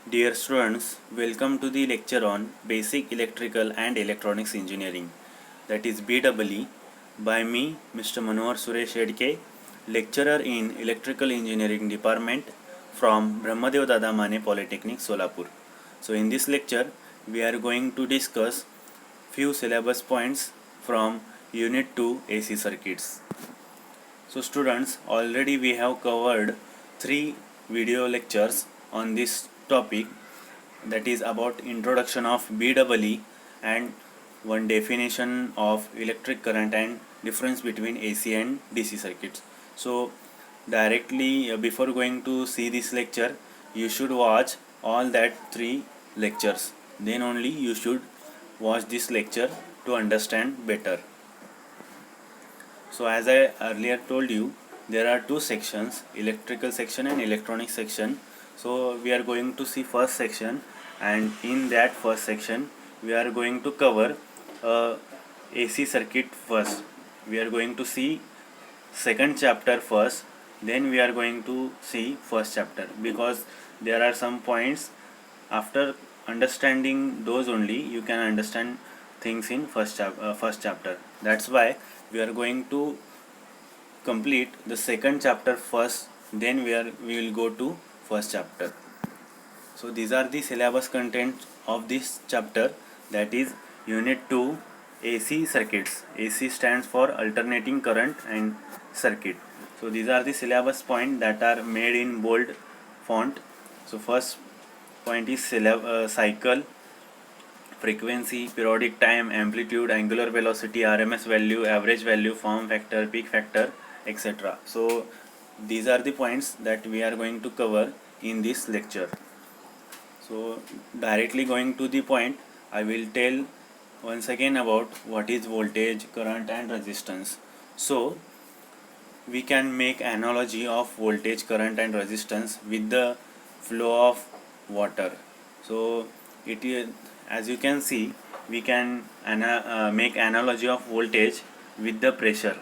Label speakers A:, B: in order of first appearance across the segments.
A: Dear students, welcome to the lecture on Basic Electrical and Electronics Engineering, that is BEE, by me, Mr. Manohar Suresh Edke, lecturer in Electrical Engineering Department from Brahmadev Dada Mane Polytechnic, Solapur. So in this lecture, we are going to discuss few syllabus points from Unit 2 AC Circuits. So students, already we have covered 3 video lectures on this topic, that is about introduction of BEE and one definition of electric current and difference between AC and DC circuits. So directly before going to see this lecture, you should watch all that 3 lectures. Then only you should watch this lecture to understand better. So as I earlier told you, there are 2 sections, electrical section and electronic section. So we are going to see first section, and in that first section we are going to cover AC circuit first. We are going to see second chapter first, then we are going to see first chapter, because there are some points after understanding those only you can understand things in first chapter. That's why we are going to complete the second chapter first, then we will go to first chapter. So these are the syllabus content of this chapter, that is Unit 2 AC circuits. AC stands for alternating current and circuit. So these are the syllabus points that are made in bold font. So first point is cycle, frequency, periodic time, amplitude, angular velocity, RMS value, average value, form factor, peak factor, etc. So these are the points that we are going to cover in this lecture. So directly going to the point, I will tell once again about what is voltage, current and resistance. So we can make analogy of voltage, current and resistance with the flow of water. So it is, as you can see, we can make analogy of voltage with the pressure.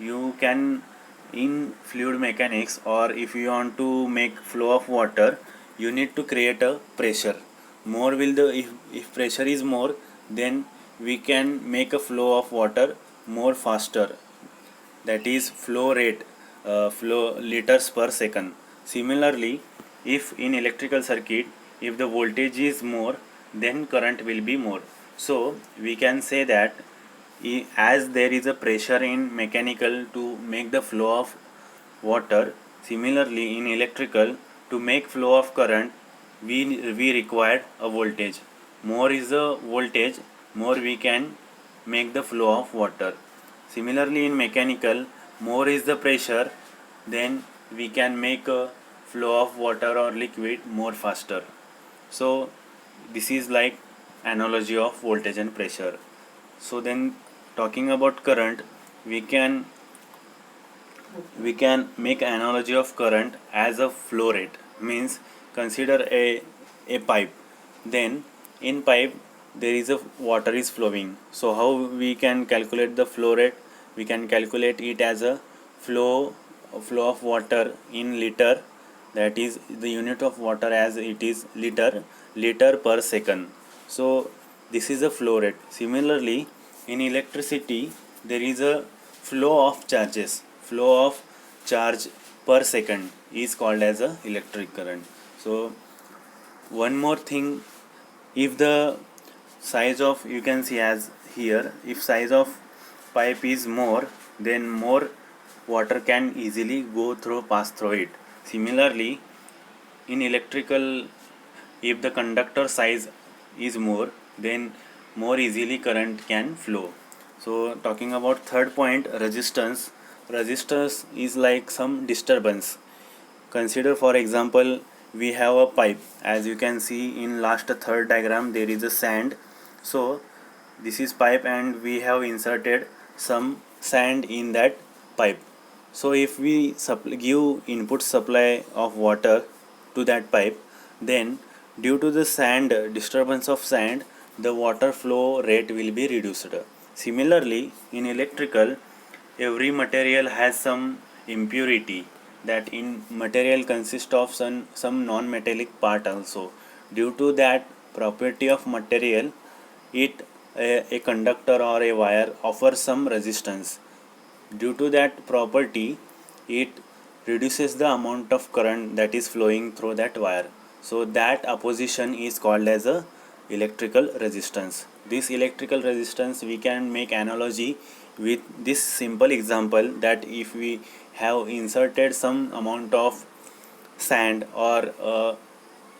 A: You can, in fluid mechanics, or if you want to make flow of water, you need to create a pressure. More will the, if pressure is more, then we can make a flow of water more faster, that is flow rate, flow liters per second. Similarly, if in electrical circuit, if the voltage is more, then current will be more. So we can say that as there is a pressure in mechanical to make the flow of water, similarly in electrical, to make flow of current, we require a voltage. More is the voltage, more we can make the flow of water. Similarly in mechanical, more is the pressure, then we can make a flow of water or liquid more faster. So this is like analogy of voltage and pressure. So then talking about current, we can make analogy of current as a flow rate. Means consider a pipe, then in pipe there is a water is flowing. So how we can calculate the flow rate? We can calculate it as a flow of water in liter, that is the unit of water as it is liter per second. So this is a flow rate. Similarly in electricity, there is a flow of charge per second is called as a electric current. So one more thing, if the size of, you can see as here, if size of pipe is more, then more water can easily pass through it. Similarly in electrical, if the conductor size is more, then more easily current can flow. So talking about third point, resistance. Resistance is like some disturbance. Consider for example, we have a pipe, as you can see in last third diagram, there is a sand. So this is pipe and we have inserted some sand in that pipe. So if we give input supply of water to that pipe, then due to the disturbance of sand, the water flow rate will be reduced. Similarly in electrical, every material has some impurity. that in material consists of some non-metallic part also. Due to that property of material, it a conductor or a wire offers some resistance. Due to that property, it reduces the amount of current that is flowing through that wire. So that opposition is called as a electrical resistance. This electrical resistance we can make analogy with this simple example, that if we have inserted some amount of sand or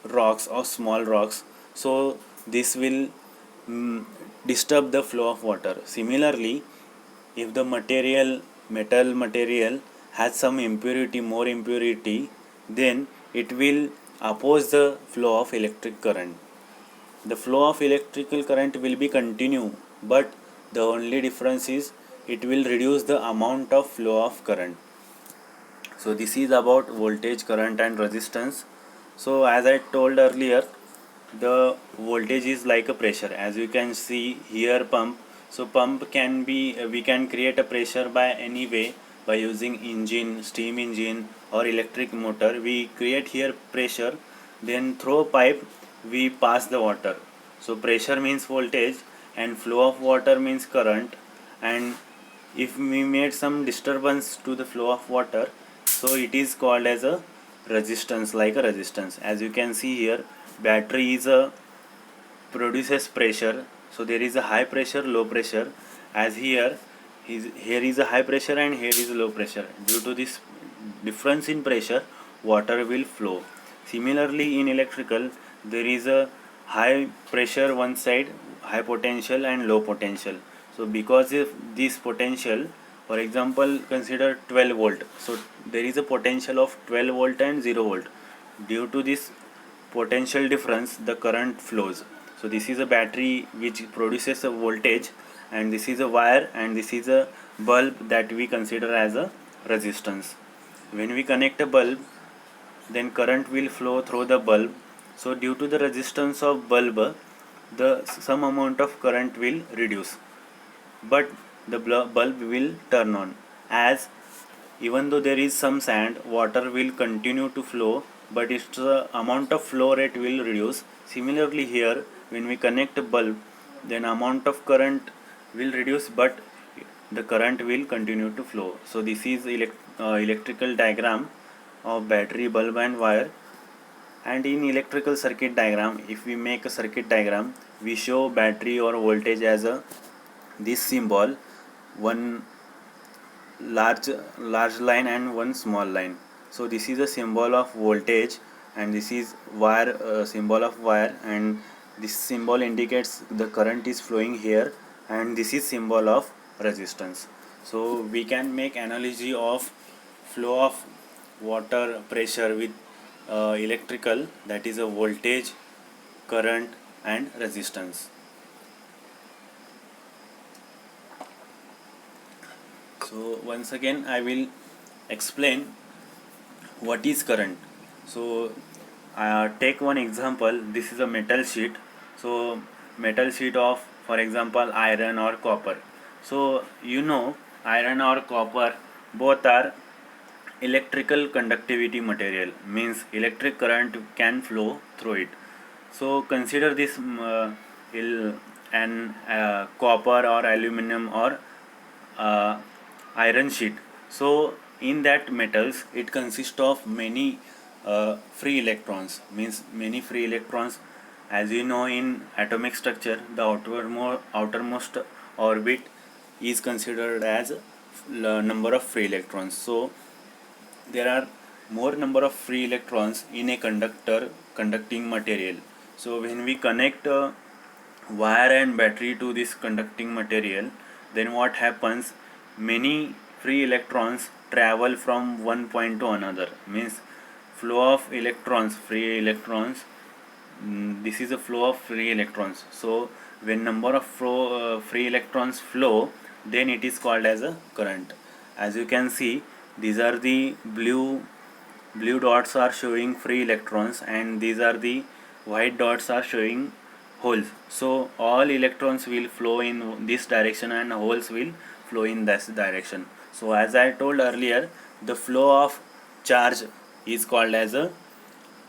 A: rocks or small rocks, so this will mm, disturb the flow of water. Similarly, if the metal material has some impurity, more impurity, then it will oppose the flow of electric current. The flow of electrical current will be continue, but the only difference is it will reduce the amount of flow of current. So this is about voltage, current and resistance. So as I told earlier, the voltage is like a pressure. As you can see here, pump. So pump can be, we can create a pressure by any way, by using engine, steam engine or electric motor. We create here pressure, then through pipe we pass the water. So pressure means voltage and flow of water means current. And if we made some disturbance to the flow of water, so it is called as a resistance, like a resistance. As you can see here, battery is a produces pressure. So there is a high pressure, low pressure. As here is a high pressure and here is low pressure. Due to this difference in pressure, water will flow. Similarly, in electrical, there is a high pressure one side, high potential and low potential. So because of this potential, for example, consider 12 volt. So there is a potential of 12 volt and 0 volt. Due to this potential difference, the current flows. So this is a battery which produces a voltage, and this is a wire, and this is a bulb that we consider as a resistance. When we connect a bulb, then current will flow through the bulb. So due to the resistance of bulb, the some amount of current will reduce, but the bulb will turn on. As even though there is some sand, water will continue to flow, but its amount of flow rate will reduce. Similarly here, when we connect a bulb, then amount of current will reduce, but the current will continue to flow. So this is electrical diagram of battery, bulb and wire. And in electrical circuit diagram, if we make a circuit diagram, we show battery or voltage as a this symbol, one large line and one small line. So this is a symbol of voltage, and this is wire, symbol of wire, and this symbol indicates the current is flowing here, and this is symbol of resistance. So we can make analogy of flow of water pressure with electrical, that is a voltage, current and resistance. So once again I will explain what is current. So take one example. This is a metal sheet. So metal sheet of, for example, iron or copper. So iron or copper both are electrical conductivity material, means electric current can flow through it. So consider this an copper or aluminum or uh, iron sheet. So in that metals, it consists of many free electrons, means many free electrons. As you know, in atomic structure, the outermost orbit is considered as number of free electrons. So there are more number of free electrons in a conducting material. So when we connect wire and battery to this conducting material, then what happens, many free electrons travel from one point to another, means flow of electrons, free electrons. This is a flow of free electrons. So when number of free electrons flow, then it is called as a current. As you can see, these are the blue dots are showing free electrons, and these are the white dots are showing holes. So all electrons will flow in this direction and holes will flow in this direction. So as I told earlier, the flow of charge is called as a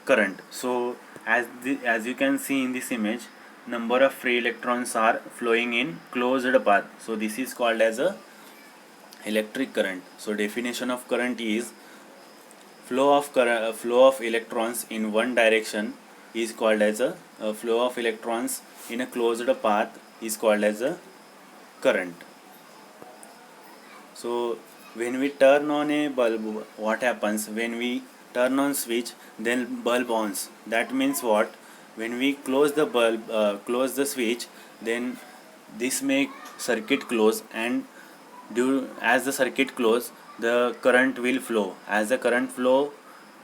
A: current. So as you can see in this image, number of free electrons are flowing in closed path. So this is called as a electric current. So definition of current is flow of electrons in one direction is called as a flow of electrons in a closed path is called as a current. So when we turn on a bulb, what happens? When we turn on switch, then bulb ons. That means what? When we close the bulb, close the switch, then this make circuit close, and due as the circuit close, the current will flow. As the current flow,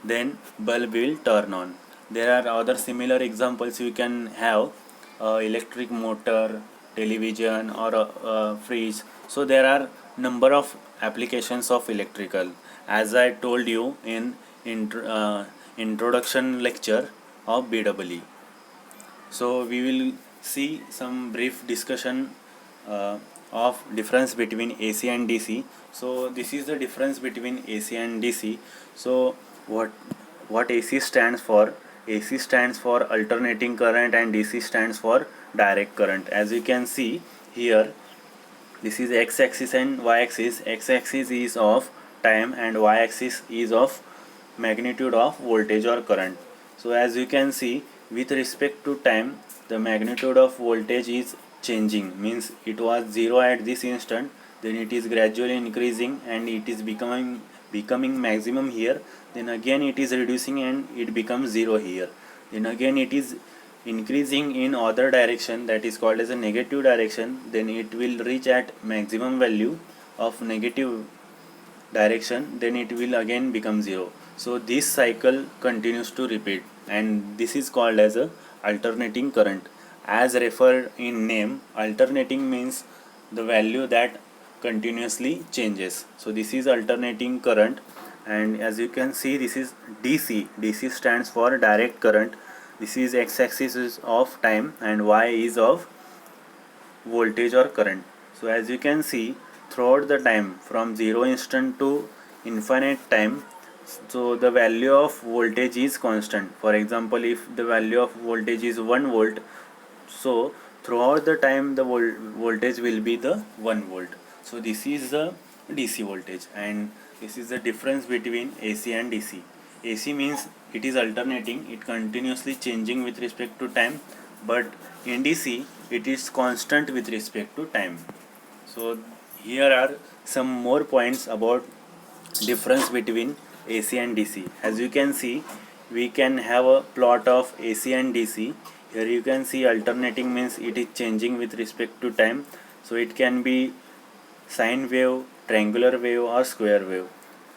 A: then bulb will turn on. There are other similar examples you can have, electric motor, television, or fridge. So there are number of applications of electrical, as I told you in introduction lecture of BEE. So we will see some brief discussion of difference between AC and DC. So this is the difference between AC and DC. So what AC stands for? AC stands for alternating current and DC stands for direct current. As you can see here, this is x-axis and y-axis. X-axis is of time and y-axis is of magnitude of voltage or current. So as you can see, with respect to time, the magnitude of voltage is changing, means it was 0 at this instant, then it is gradually increasing and it is becoming maximum here, then again it is reducing and it becomes 0 here, then again it is increasing in other direction, that is called as a negative direction, then it will reach at maximum value of negative direction, then it will again become 0. So this cycle continues to repeat, and this is called as a alternating current. As referred in name, alternating means the value that continuously changes. So this is alternating current, and as you can see, this is DC. DC stands for direct current. This is x-axis is of time and y is of voltage or current. So as you can see, throughout the time from 0 instant to infinite time, so the value of voltage is constant. For example, if the value of voltage is 1 volt, so throughout the time the voltage will be the 1 volt. So this is the DC voltage, and this is the difference between AC and DC. AC means it is alternating, it continuously changing with respect to time, but in DC it is constant with respect to time. So here are some more points about difference between AC and DC. As you can see, we can have a plot of AC and DC. Here you can see alternating means it is changing with respect to time. So it can be sine wave, triangular wave, or square wave.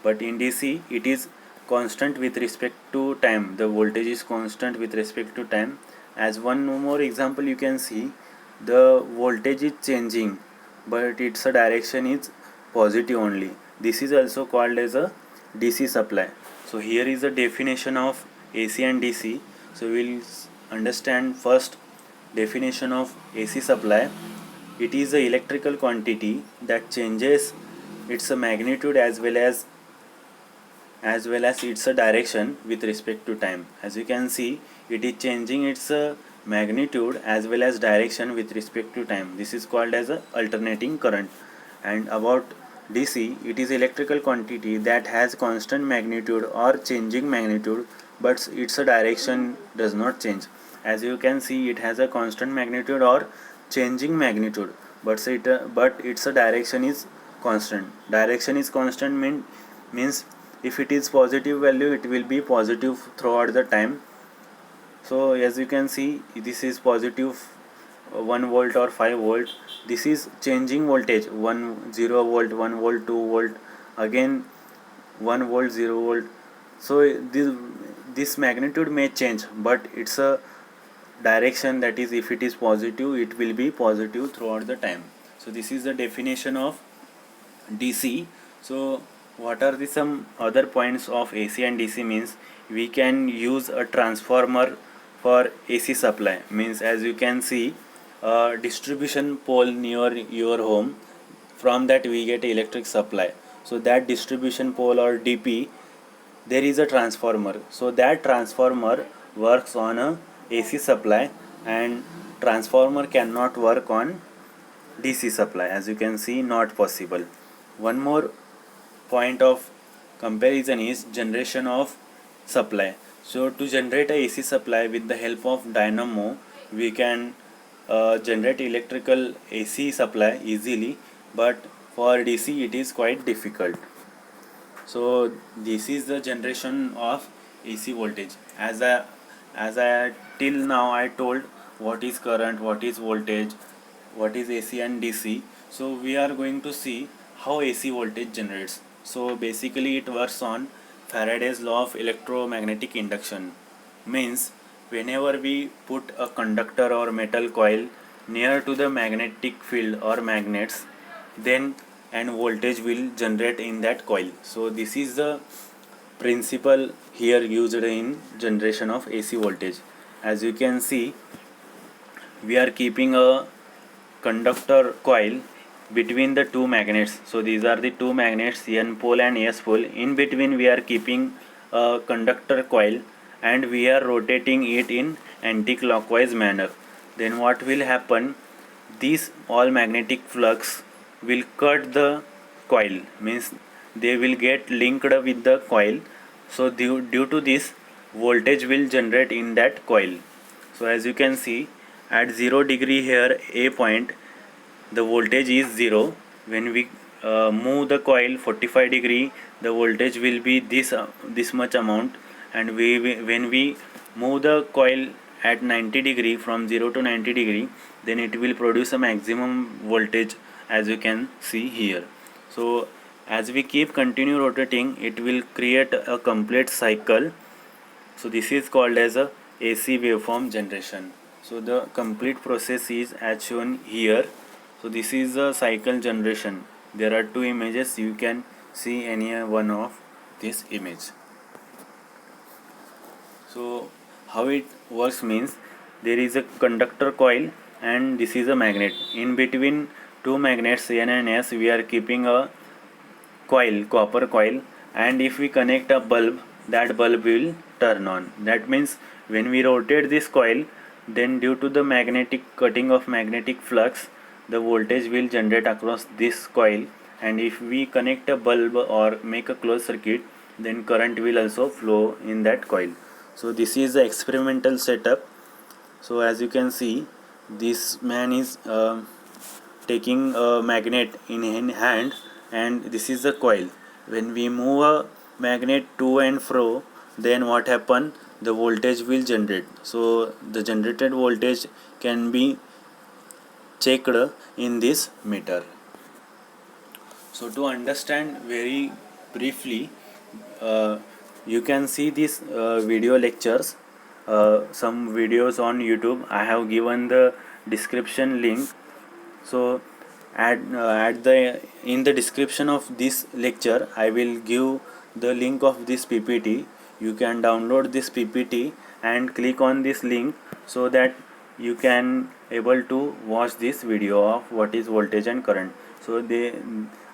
A: But in DC it is constant with respect to time. The voltage is constant with respect to time. As one more example you can see, the voltage is changing but its direction is positive only. This is also called as a DC supply. So here is the definition of AC and DC. So we will understand first definition of AC supply. It is a electrical quantity that changes its magnitude as well as its direction with respect to time. As you can see, it is changing its magnitude as well as direction with respect to time. This is called as a alternating current. And about DC, it is electrical quantity that has constant magnitude or changing magnitude, but its direction does not change. As you can see, it has a constant magnitude or changing magnitude, but its direction is constant. Direction is constant means if it is positive value, it will be positive throughout the time. So as you can see, this is positive 1 volt or 5 volt. This is changing voltage, 0 volt, 1 volt, 2 volt, again 1 volt, 0 volt. So this magnitude may change, but it's a direction, that is, if it is positive, it will be positive throughout the time. So this is the definition of DC. So what are the some other points of AC and DC means? We can use a transformer for AC supply, means as you can see a distribution pole near your home, from that we get electric supply. So that distribution pole or DP, there is a transformer. So that transformer works on a AC supply, and transformer cannot work on DC supply. As you can see, not possible. One more point of comparison is generation of supply. So to generate a AC supply with the help of dynamo, we can generate electrical AC supply easily, but for DC it is quite difficult. So this is the generation of AC voltage. As I till now I told what is current, what is voltage, what is AC and DC. So we are going to see how AC voltage generates. So basically it works on Faraday's law of electromagnetic induction. Means whenever we put a conductor or metal coil near to the magnetic field or magnets, then and voltage will generate in that coil. So this is the principle here used in generation of AC voltage. As you can see, we are keeping a conductor coil between the two magnets. So these are the two magnets, N pole and S pole. In between we are keeping a conductor coil, and we are rotating it in anti-clockwise manner. Then what will happen? These all magnetic flux will cut the coil, means they will get linked with the coil. So due to this, voltage will generate in that coil. So as you can see, at 0 degree here, A point, the voltage is 0. When we move the coil 45 degree, the voltage will be this much amount. And when we move the coil at 90 degree, from 0 to 90 degree, then it will produce a maximum voltage, as you can see here. So as we keep continue rotating, it will create a complete cycle. So this is called as a AC waveform generation. So the complete process is as shown here. So this is a cycle generation. There are two images. You can see any one of this image. So how it works means, there is a conductor coil and this is a magnet. In between two magnets N and S, we are keeping a coil, copper coil, and if we connect a bulb, that bulb will turn on. That means when we rotate this coil, then due to the magnetic cutting of magnetic flux, the voltage will generate across this coil, and if we connect a bulb or make a closed circuit, then current will also flow in that coil. So this is the experimental setup. So as you can see, this man is taking a magnet in hand, and this is the coil. When we move a magnet to and fro, then what happen? The voltage will generate. So the generated voltage can be checked in this meter. So to understand very briefly, you can see these video lectures, some videos on YouTube. I have given the description link. So at the in the description of this lecture, I will give the link of this PPT. You can download this PPT and click on this link, so that you can able to watch this video of what is voltage and current. So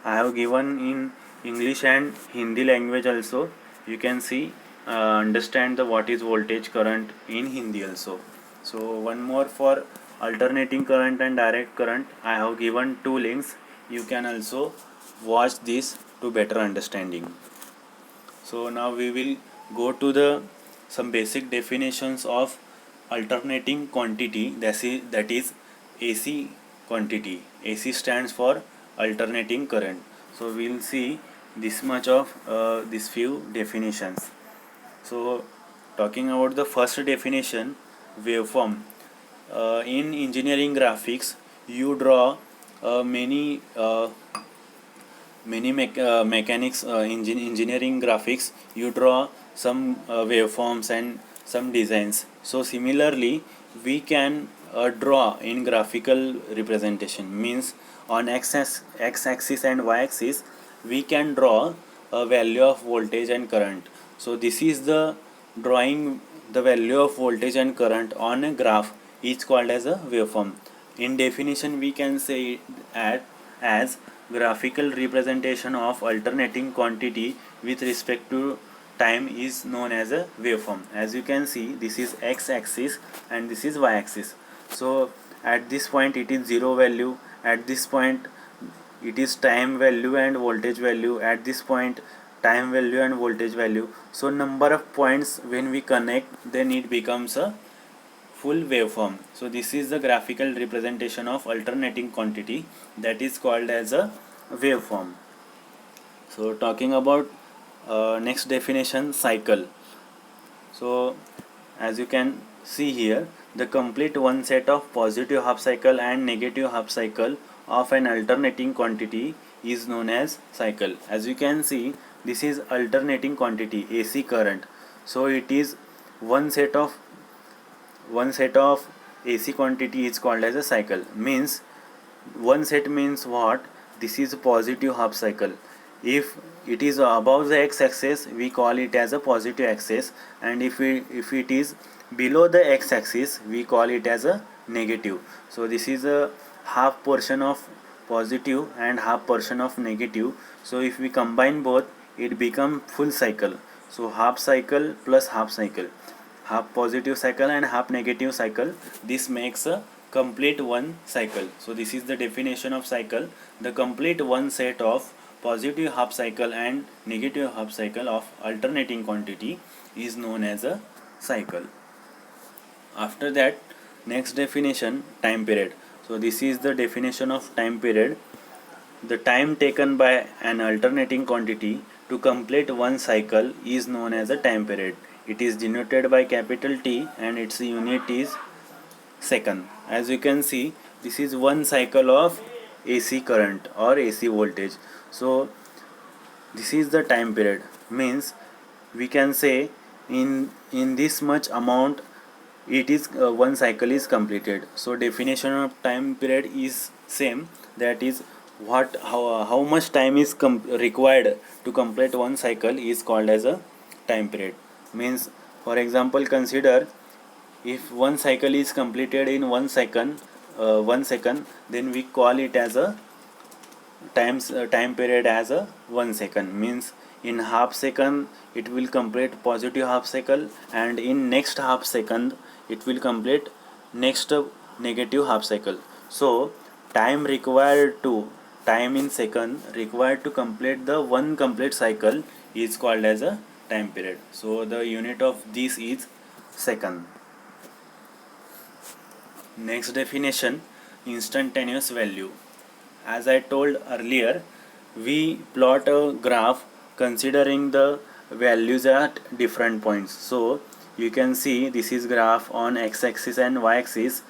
A: I have given in English and Hindi language also. You can see understand the what is voltage current in Hindi also. So one more for alternating current and direct current, I have given two links. You can also watch this to better understanding. So now we will go to the some basic definitions of alternating quantity, that is AC quantity. AC stands for alternating current. So we will see this much of these few definitions. So talking about the first definition, waveform. In engineering graphics, you draw many mechanics engineering graphics. You draw some waveforms and some designs. So similarly, we can draw in graphical representation. Means on x-axis and y-axis, we can draw a value of voltage and current. So this is the drawing the value of voltage and current on a graph is called as a waveform. In definition, we can say it as graphical representation of alternating quantity with respect to time is known as a waveform. As you can see, this is x axis and this is y axis. So at this point it is 0 value, at this point it is time value and voltage value, at this point time value and voltage value. So number of points when we connect, then it becomes a full waveform. So this is the graphical representation of alternating quantity, that is called as a waveform. So talking about next definition, cycle. So as you can see here, the complete one set of positive half cycle and negative half cycle of an alternating quantity is known as cycle. As you can see, this is alternating quantity, AC current. So it is one set of AC quantity is called as a cycle. Means one set means what? This is a positive half cycle. If it is above the x-axis, we call it as a positive axis, and if it is below the x-axis, we call it as a negative. So this is a half portion of positive and half portion of negative. So if we combine both, it become full cycle. So half cycle plus half cycle, half positive cycle and half negative cycle, this makes a complete one cycle. So this is the definition of cycle. The complete one set of positive half cycle and negative half cycle of alternating quantity is known as a cycle. After that, next definition, time period. So this is the definition of time period. The time taken by an alternating quantity to complete one cycle is known as a time period. It is denoted by capital T and its unit is second. As you can see, this is one cycle of AC current or AC voltage. So this is the time period. Means we can say in this much amount it is one cycle is completed. So definition of time period is same, that is how much time is required to complete one cycle is called as a time period. Means for example, consider if one cycle is completed in 1 second, then we call it as a time period as a 1 second. Means in half second it will complete positive half cycle, and in next half second it will complete next negative half cycle. So time in second required to complete the one complete cycle is called as a time period. So the unit of this is second. Next definition, instantaneous value. As I told earlier, we plot a graph considering the values at different points. So you can see this is graph on x-axis and y-axis.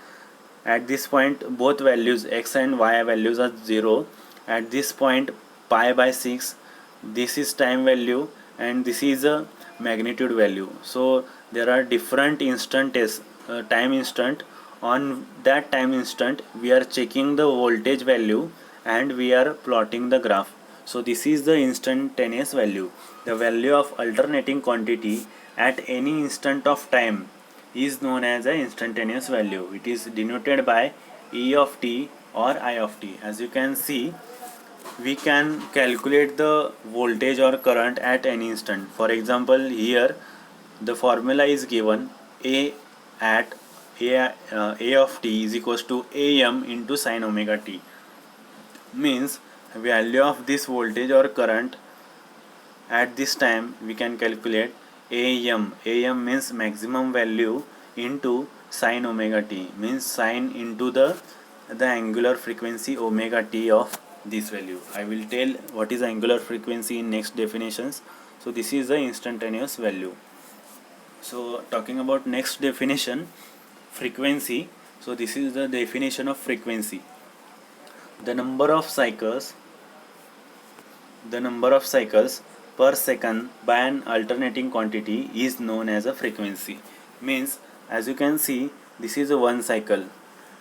A: At this point both values x and y values are 0. At this point pi by 6, this is time value and this is a magnitude value. So there are different time instant. On that time instant we are checking the voltage value and we are plotting the graph. So this is the instantaneous value. The value of alternating quantity at any instant of time is known as an instantaneous value. It is denoted by E of t or I of t. As you can see, we can calculate the voltage or current at any instant. For example, here the formula is given: A of t is equals to Am into sin omega t. Means value of this voltage or current at this time we can calculate Am means maximum value into sin omega t, means sin into the angular frequency omega t of this value. I will tell what is angular frequency in next definitions. So this is the instantaneous value. So talking about next definition, frequency. So this is the definition of frequency. The number of cycles per second by an alternating quantity is known as a frequency. Means as you can see, this is a one cycle.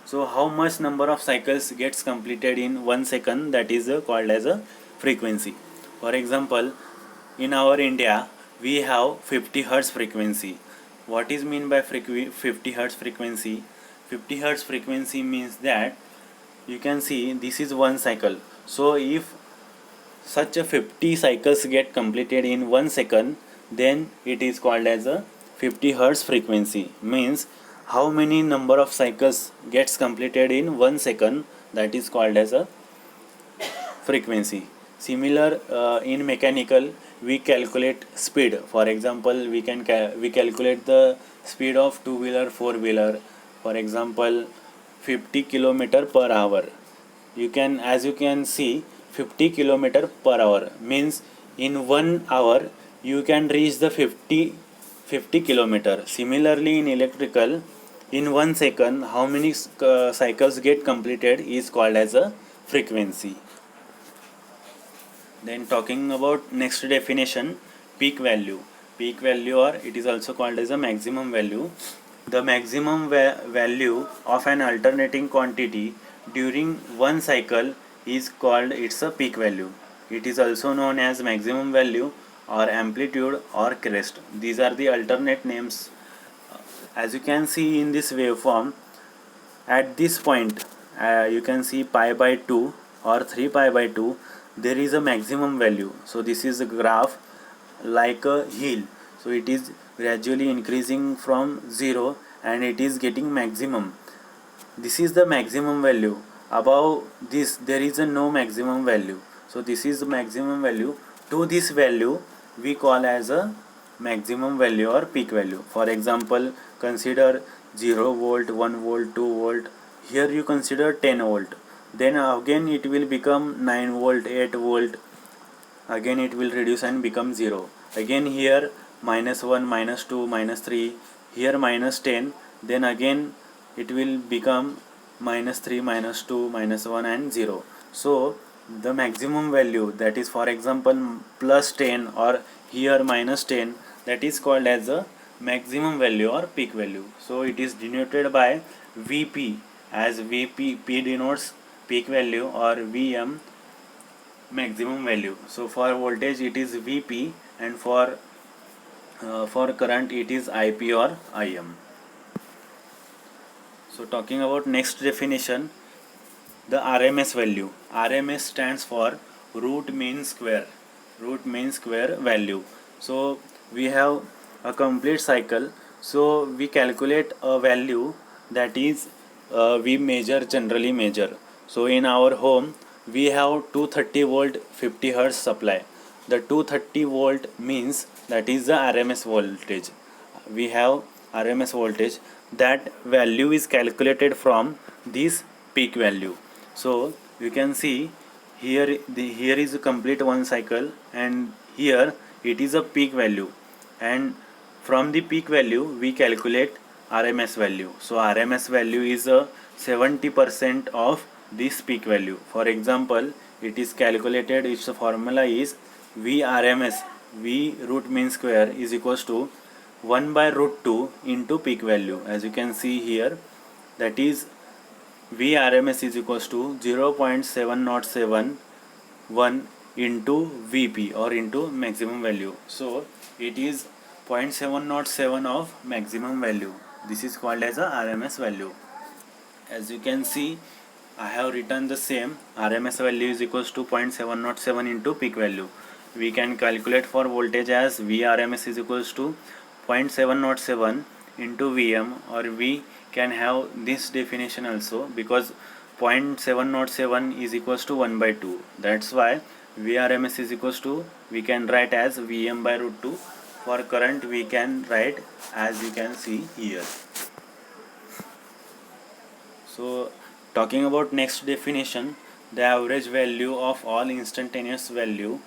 A: So how much number of cycles gets completed in 1 second, that is called as a frequency. For example, in our India we have 50 Hertz frequency. What is mean by 50 Hertz frequency? 50 Hertz frequency means that you can see this is one cycle. So if such a 50 cycles get completed in 1 second, then it is called as a 50 hertz frequency. Means how many number of cycles gets completed in 1 second, that is called as a frequency. Similar in mechanical, we calculate speed. For example, we calculate the speed of two wheeler, four wheeler. For example, 50 kilometer per hour. You can, as you can see, 50 kilometer per hour means in 1 hour you can reach the 50 kilometer. Similarly, in electrical, in 1 second, how many cycles get completed is called as a frequency. Then talking about next definition, peak value. Peak value, or it is also called as a maximum value. The maximum value of an alternating quantity during one cycle is called its a peak value. It is also known as maximum value or amplitude or crest. These are the alternate names. As you can see in this waveform, at this point you can see pi by 2 or 3 pi by 2, there is a maximum value. So this is a graph like a hill, so it is gradually increasing from 0 and it is getting maximum. This is the maximum value. Above this there is a no maximum value, so this is the maximum value. To this value we call as a maximum value or peak value. For example, consider 0 volt, 1 volt, 2 volt. Here you consider 10 volt, then again it will become 9 volt, 8 volt, again it will reduce and become 0. Again here -1, -2, -3, here -10, then again it will become -3, -2, -1 and 0. So the maximum value, that is for example +10 or here -10, that is called as a maximum value or peak value. So it is denoted by Vp, as Vp, P denotes peak value, or Vm maximum value. So for voltage it is Vp, and for current it is Ip or Im. So talking about next definition, the RMS value. RMS stands for root mean square. Root mean square value. So we have a complete cycle, so we calculate a value that is we generally measure. So in our home we have 230 volt 50 hertz supply. The 230 volt means that is the RMS voltage. We have RMS voltage, that value is calculated from this peak value. So you can see here here is a complete one cycle, and here it is a peak value, and from the peak value we calculate RMS value. So RMS value is a 70% of this peak value. For example, it is calculated, its formula is VRMS, V root mean square, is equals to 1 by root 2 into peak value. As you can see here, that is VRMS is equals to 0.7071 into Vp, or into maximum value. So it is 0.707 of maximum value. This is called as a RMS value. As you can see, I have written the same. RMS value is equals to 0.707 into peak value. We can calculate for voltage as VRMS is equals to 0.707 into Vm, or we can have this definition also, because 0.707 is equals to 1 by 2. That's why VRMS is equals to, we can write as Vm by root 2. For current we can write as you can see here. So talking about next definition, the average value of all instantaneous value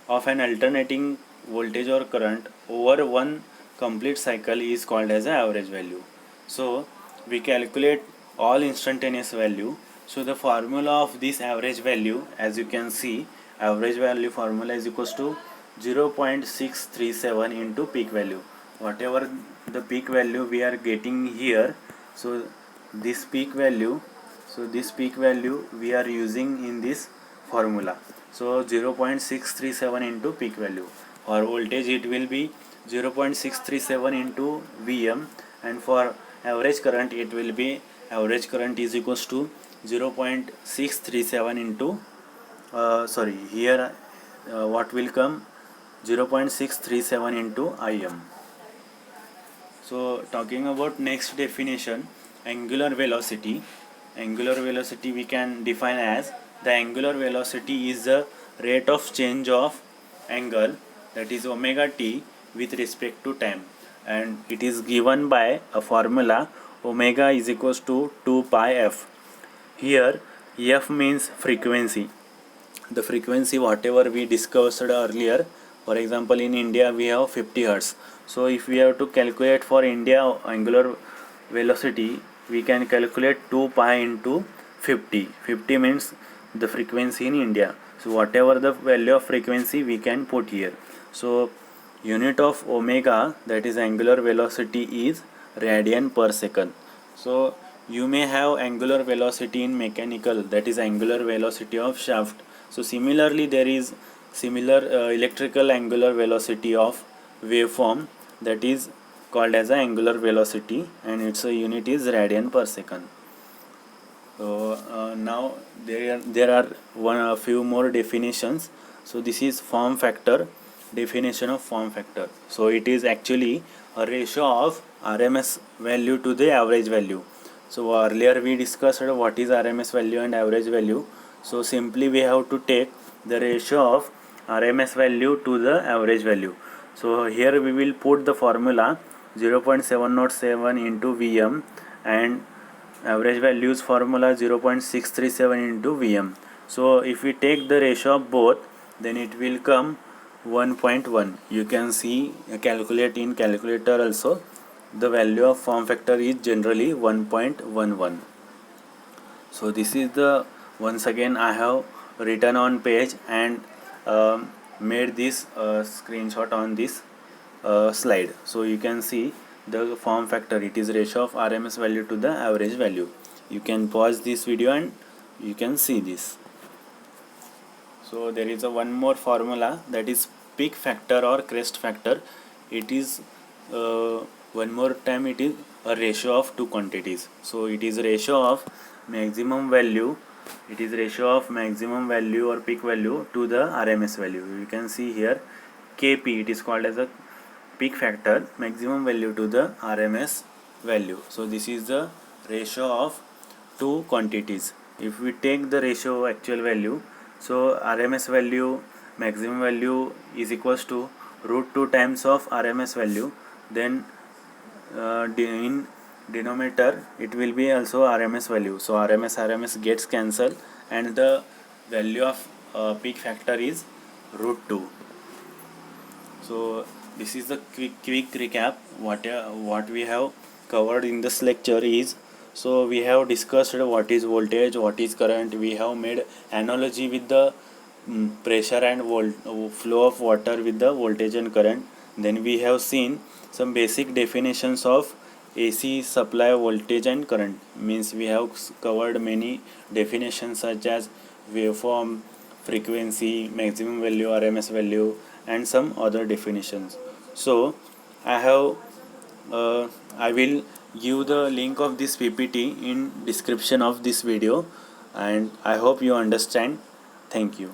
A: of an alternating voltage or current over one complete cycle is called as an average value. So we calculate all instantaneous value. So the formula of this average value, as you can see, average value formula is equals to 0.637 into peak value. Whatever the peak value we are getting here, so this peak value we are using in this formula. So 0.637 into peak value. For voltage it will be 0.637 into Vm, and for average current it will be, average current is equals to 0.637 into what will come, 0.637 into Im. So talking about next definition, angular velocity. Angular velocity we can define as the angular velocity is the rate of change of angle, that is omega t, with respect to time, and it is given by a formula omega is equals to 2 pi f. Here f means frequency, the frequency whatever we discussed earlier. For example, in India we have 50 hertz. So if we have to calculate for India angular velocity, we can calculate 2 pi into 50. 50 means the frequency in India. So whatever the value of frequency we can put here. So unit of omega, that is angular velocity, is radian per second. So you may have angular velocity in mechanical, that is angular velocity of shaft. So similarly there is similar electrical angular velocity of waveform, that is called as a angular velocity, and its unit is radian per second. So now there are a few more definitions. So this is form factor, definition of form factor. So it is actually a ratio of RMS value to the average value. So earlier we discussed what is RMS value and average value. So simply we have to take the ratio of RMS value to the average value. So here we will put the formula 0.707 into Vm, and average values formula 0.637 into Vm. So if we take the ratio of both, then it will come 1.1. You can see calculate in calculator also. The value of form factor is generally 1.11. So this is the, once again I have written on page and made this screenshot on this slide. So you can see the form factor, it is ratio of RMS value to the average value. You can pause this video and you can see this. So there is a one more formula, that is peak factor or crest factor. It is one more time, it is a ratio of two quantities. So it is ratio of maximum value, it is ratio of maximum value or peak value to the RMS value. You can see here Kp, it is called as a peak factor, maximum value to the RMS value. So this is the ratio of two quantities. If we take the ratio actual value, so RMS value, maximum value is equals to root 2 times of RMS value, then in denominator it will be also RMS value. So RMS gets cancelled, and the value of peak factor is root 2. So this is the quick recap. What we have covered in this lecture is, so we have discussed what is voltage, what is current. We have made analogy with the pressure and flow of water with the voltage and current. Then we have seen some basic definitions of AC supply voltage and current. Means we have covered many definitions such as waveform, frequency, maximum value, RMS value, and some other definitions. So I will give the link of this PPT in description of this video, and I hope you understand. Thank you.